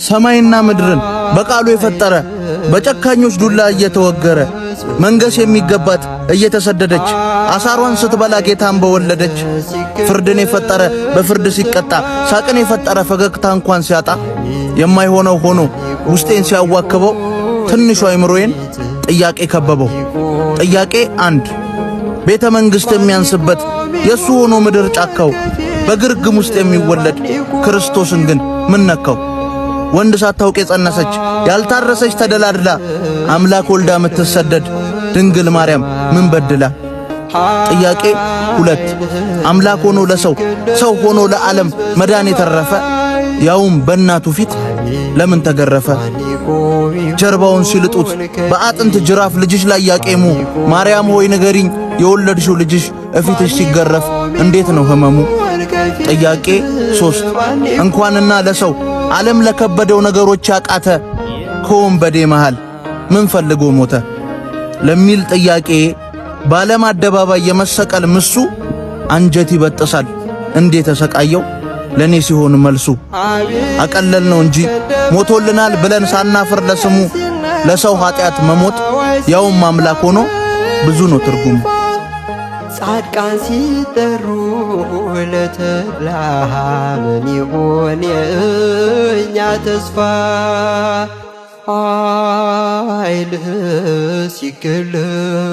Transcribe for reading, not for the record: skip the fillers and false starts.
ሰማይና ምድርን በቃሉ የፈጠረ በጨካኞች ዱላ እየተወገረ መንገስ የሚገባት እየተሰደደች አሳሯን ስትበላ ጌታን በወለደች ፍርድን የፈጠረ በፍርድ ሲቀጣ ሳቅን የፈጠረ ፈገግታ እንኳን ሲያጣ የማይሆነው ሆኖ ውስጤን ሲያዋክበው ትንሹ አይምሮዬን ጥያቄ ከበበው። ጥያቄ አንድ ቤተ መንግሥት የሚያንስበት የሱ ሆኖ ምድር ጫካው በግርግም ውስጥ የሚወለድ ክርስቶስን ግን ምን ነካው? ወንድ ሳታውቅ የጸነሰች ያልታረሰች ተደላድላ አምላክ ወልዳ ምትሰደድ ድንግል ማርያም ምን በድላ? ጥያቄ ሁለት አምላክ ሆኖ ለሰው ሰው ሆኖ ለዓለም መዳን የተረፈ ያውም በእናቱ ፊት ለምን ተገረፈ? ጀርባውን ሲልጡት በአጥንት ጅራፍ ልጅሽ ላይ ያቄሙ ማርያም ሆይ ንገሪኝ የወለድሽው ልጅሽ እፊትሽ ሲገረፍ እንዴት ነው ህመሙ? ጥያቄ ሶስት እንኳንና ለሰው ዓለም ለከበደው ነገሮች ያቃተ ከወንበዴ መሃል ምን ፈልጎ ሞተ ለሚል ጥያቄ በዓለም አደባባይ የመሰቀል ምሱ አንጀት ይበጥሳል እንዴት ተሰቃየው ለኔ ሲሆን መልሱ። አቀለል ነው እንጂ ሞቶልናል ብለን ሳናፍር ለስሙ ለሰው ኃጢአት መሞት ያውም አምላክ ሆኖ ብዙ ነው ትርጉሙ። ጻድቃን ሲጠሩ ለተድላ ምን ይሆን የእኛ ተስፋ? ኃይልህ ሲገለጥ